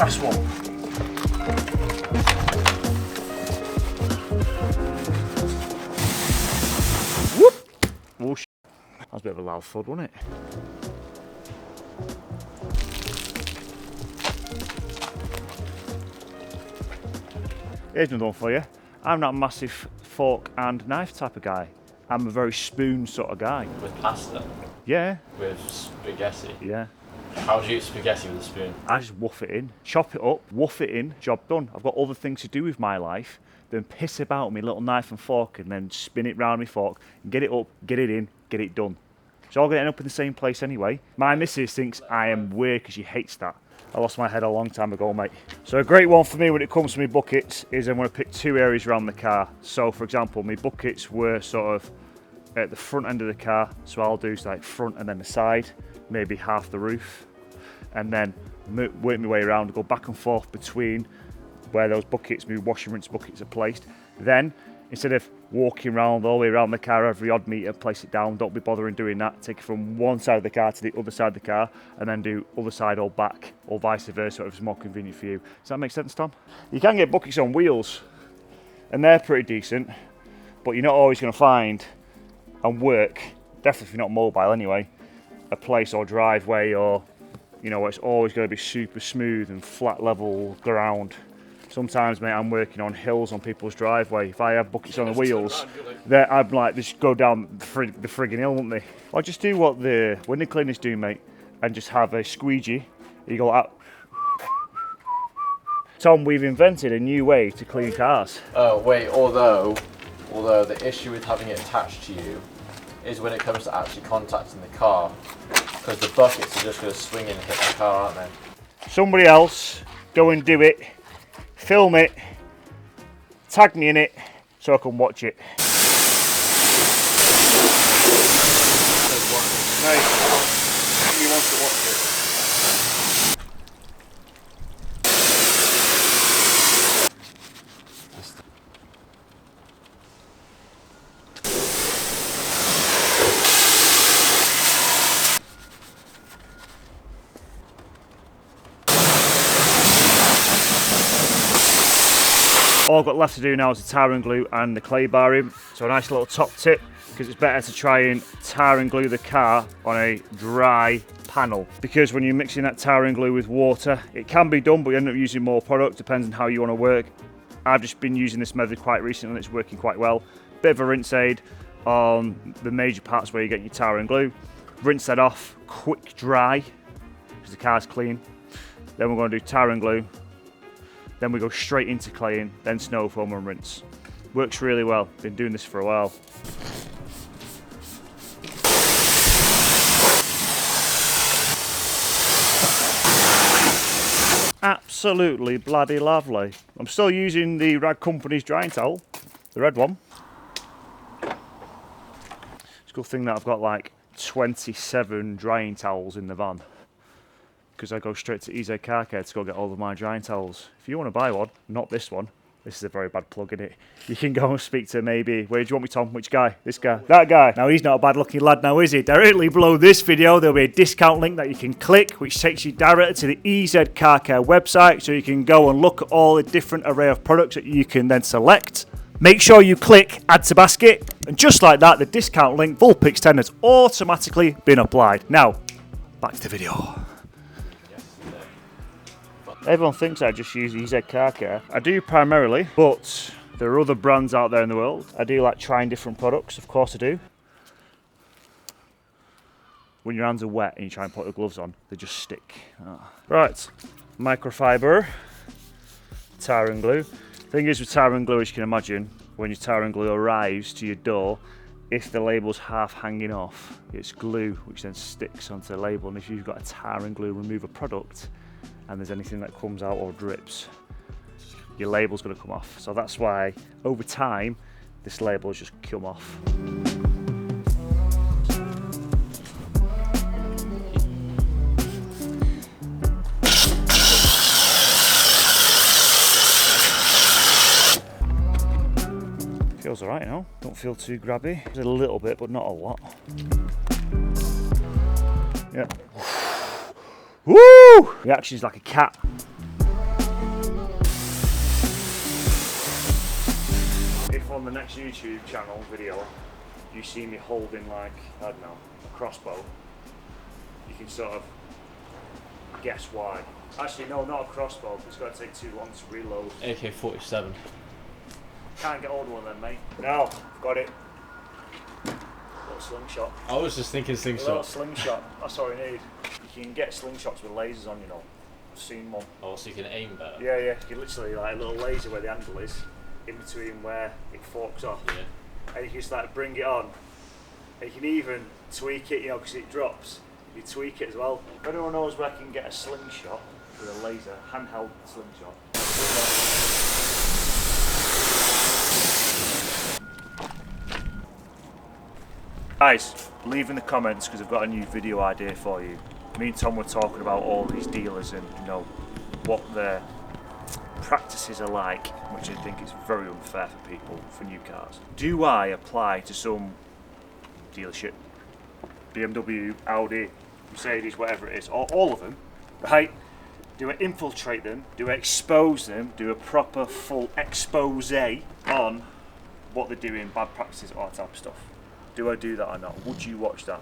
Last one. Whoop! Oh, that was a bit of a loud thud, wasn't it? Here's another one for you. I'm not a massive fork and knife type of guy. I'm a very spoon sort of guy. With pasta? Yeah. With spaghetti? Yeah. How do you eat spaghetti with a spoon? I just woof it in, chop it up, woof it in, job done. I've got other things to do with my life than piss about with my little knife and fork and then spin it round my fork, and get it up, get it in, get it done. It's all going to end up in the same place anyway. My missus thinks I am weird because she hates that. I lost my head a long time ago, mate. So a great one for me when it comes to my buckets is I'm going to pick two areas around the car. So for example, my buckets were sort of at the front end of the car, so I'll do like front and then the side, maybe half the roof, and then work my way around, go back and forth between where those buckets, my wash and rinse buckets are placed. Then, instead of walking around all the way around the car every odd metre, place it down, don't be bothering doing that. Take it from one side of the car to the other side of the car, and then do other side or back, or vice versa if it's more convenient for you. Does that make sense, Tom? You can get buckets on wheels, and they're pretty decent, but you're not always going to find and work, definitely if you're not mobile anyway, a place or driveway or, you know, it's always going to be super smooth and flat level ground. Sometimes, mate, I'm working on hills on people's driveway. If I have buckets on the wheels, I'm like, just go down the frigging hill, won't they? I'll just do what the window cleaners do, mate, and just have a squeegee. You go out. Tom, we've invented a new way to clean cars. Oh, wait, although the issue with having it attached to you is when it comes to actually contacting the car, because the buckets are just going to swing in and hit the car, aren't they? Somebody else, go and do it, film it, tag me in it, so I can watch it. Nice. You want to watch it? All I've got left to do now is the tar and glue and the clay barring. So a nice little top tip, because it's better to try and tar and glue the car on a dry panel, because when you're mixing that tar and glue with water, it can be done, but you end up using more product, depends on how you want to work. I've just been using this method quite recently and it's working quite well. Bit of a rinse aid on the major parts where you get your tar and glue. Rinse that off, quick dry, because the car's clean. Then we're going to do tar and glue. Then we go straight into claying, then snow foam and rinse. Works really well, been doing this for a while. Absolutely bloody lovely. I'm still using the Rag Company's drying towel, the red one. It's a good thing that I've got like 27 drying towels in the van, because I go straight to EZ Car Care to go get all of my drying towels. If you want to buy one, not this one, this is a very bad plug, isn't it? You can go and speak to maybe, where do you want me, Tom? Which guy? This guy? That guy. Now, he's not a bad looking lad now, is he? Directly below this video, there'll be a discount link that you can click, which takes you directly to the EZ Car Care website, so you can go and look at all the different array of products that you can then select. Make sure you click add to basket, and just like that, the discount link, Vulpix 10, has automatically been applied. Now, back to the video. Everyone thinks I just use EZ Car Care. I do primarily, but there are other brands out there in the world. I do like trying different products, of course I do. When your hands are wet and you try and put the gloves on, they just stick. Oh. Right, microfiber, tar and glue. Thing is with tar and glue, as you can imagine, when your tar and glue arrives to your door, if the label's half hanging off, it's glue which then sticks onto the label, and if you've got a tar and glue remover product, and there's anything that comes out or drips, your label's going to come off. So that's why over time this label has just come off. Feels alright now, don't feel too grabby. There's a little bit but not a lot. Yeah. Woo! The action's like a cat. on the next YouTube channel video, you see me holding like, I don't know, a crossbow, you can sort of guess why. Actually, no, not a crossbow, it's got to take too long to reload. AK-47. Can't get hold of one then, mate. No, I've got it. Little slingshot. I was just thinking slingshot. A little slingshot, that's all you need. You can get slingshots with lasers on, you know. I've seen one. Oh, so you can aim better? Yeah, you can literally, like a little laser where the handle is, in between where it forks off. Yeah. And you can just like bring it on. And you can even tweak it, you know, because it drops. You tweak it as well. If anyone knows where I can get a slingshot with a laser, handheld slingshot. Guys, leave in the comments because I've got a new video idea for you. Me and Tom were talking about all these dealers and, you know, what their practices are like, which I think is very unfair for people for new cars. Do I apply to some dealership, BMW, Audi, Mercedes, whatever it is, or all of them, right? Do I infiltrate them? Do I expose them? Do a proper full expose on what they're doing, bad practices, all that type of stuff? Do I do that or not? Would you watch that?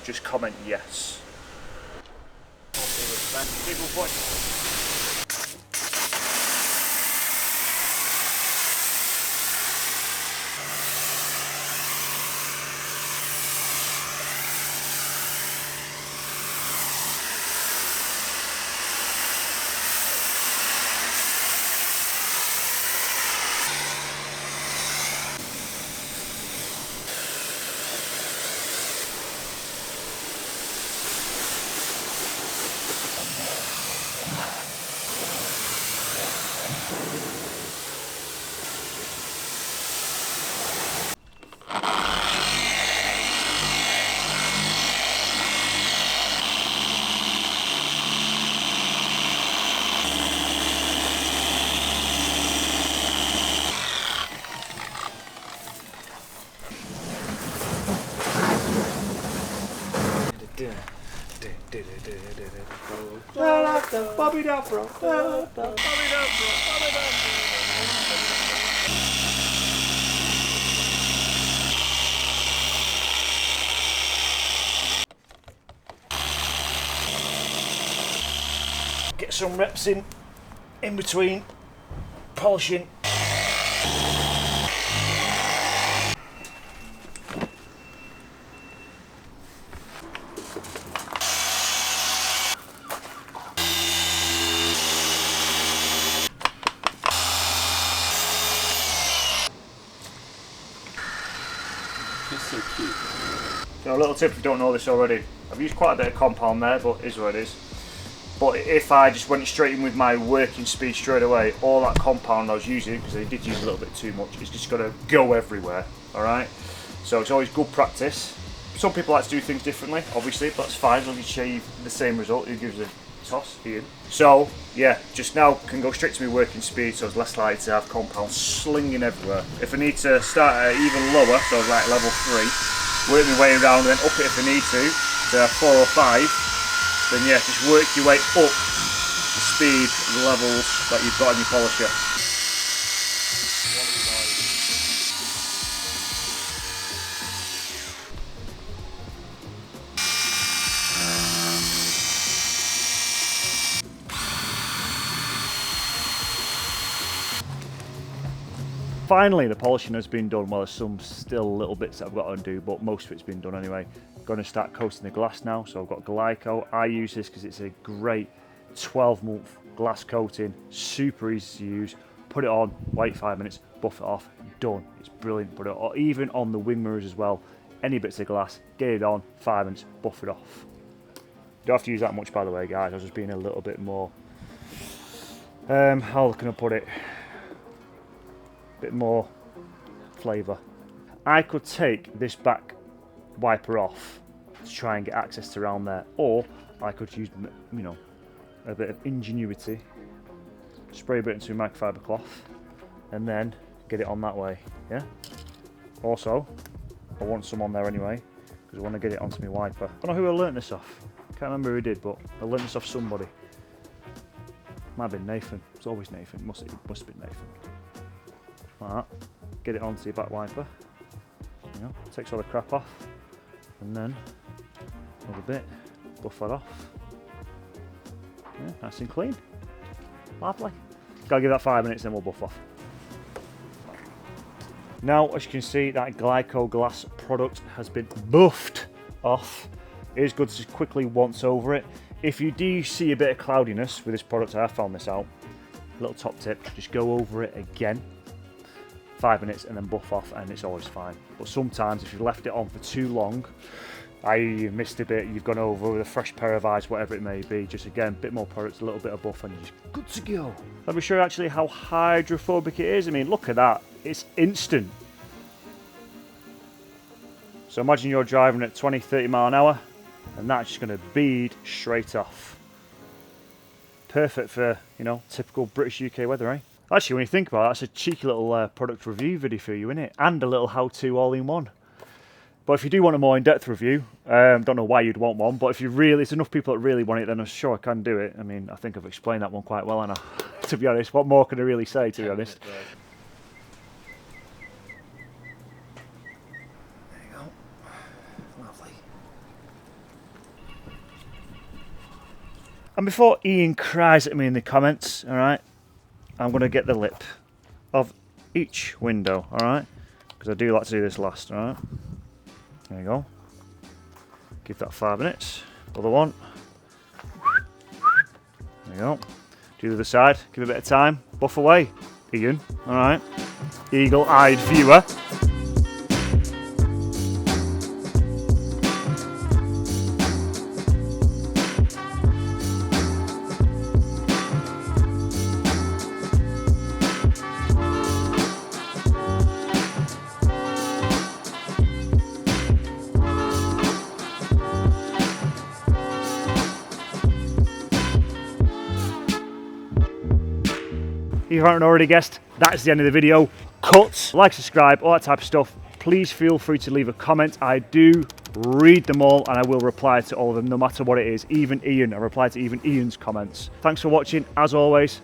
Just comment yes. Get some reps in between polishing. It's so cute. So a little tip if you don't know this already, I've used quite a bit of compound there, but it is what it is. But if I just went straight in with my working speed straight away, all that compound I was using, because I did use a little bit too much, it's just got to go everywhere, alright? So it's always good practice. Some people like to do things differently, obviously, but that's fine as long as you achieve the same result. It gives a toss, Ian. So, yeah, just now can go straight to my working speed, so it's less likely to have compound slinging everywhere. If I need to start at even lower, so like level 3, work my way around and then up it if I need to 4 or 5, then yeah, just work your way up the speed, the levels that you've got in your polisher. Finally, the polishing has been done. Well, there's some still little bits that I've got to undo, but most of it's been done anyway. Going to start coating the glass now, so I've got Glyco. I use this because it's a great 12-month glass coating, super easy to use. Put it on, wait 5 minutes, buff it off, done. It's brilliant. Put it on, even on the wing mirrors as well. Any bits of glass, get it on, 5 minutes, buff it off. Don't have to use that much, by the way, guys. I was just being a little bit more, how can I put it? Bit more flavour. I could take this back wiper off to try and get access to around there, or I could use, you know, a bit of ingenuity, spray a bit into a microfiber cloth, and then get it on that way. Yeah. Also, I want some on there anyway because I want to get it onto my wiper. I don't know who I learnt this off. Can't remember who did, but I learnt this off somebody. Might have been Nathan. It's always Nathan. Must have been Nathan. Like that. get it onto your back wiper. You know, takes all the crap off, and then another bit, buff that off. Yeah, nice and clean. Lovely. Gotta give that 5 minutes, then we'll buff off. Now, as you can see, that Glyco Glass product has been buffed off. It is good to just quickly once over it. If you do see a bit of cloudiness with this product, I have found this out. Little top tip, just go over it again. 5 minutes and then buff off, and it's always fine. But sometimes if you've left it on for too long, you've missed a bit, you've gone over with a fresh pair of eyes, whatever it may be, just again, a bit more product, a little bit of buff, and you're just good to go. Let me show you actually how hydrophobic it is. I mean, look at that, it's instant. So imagine you're driving at 20-30 mile an hour, and that's just going to bead straight off. Perfect for, you know, typical British UK weather, eh? Actually, when you think about it, that's a cheeky little product review video for you, innit? And a little how-to all-in-one. But if you do want a more in-depth review, don't know why you'd want one, but if you really, there's enough people that really want it, then I'm sure I can do it. I mean, I think I've explained that one quite well, and to be honest, what more can I really say, to be honest? There you go. Lovely. And before Ian cries at me in the comments, all right, I'm going to get the lip of each window, all right, because I do like to do this last, all right. There you go. Give that 5 minutes. Other one. There you go. Do the other side. Give it a bit of time. Buff away, Ian. All right. Eagle-eyed viewer. If you haven't already guessed, that's the end of the video. Cut, like, subscribe, all that type of stuff. Please feel free to leave a comment. I do read them all, and I will reply to all of them, no matter what it is. Even Ian, I reply to even Ian's comments. Thanks for watching. As always,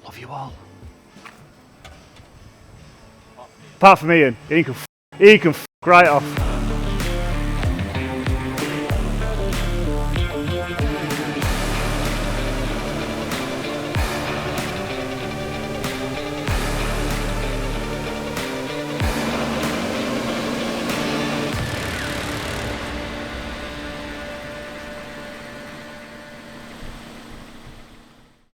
love you all. Apart from Ian. Ian can f right off.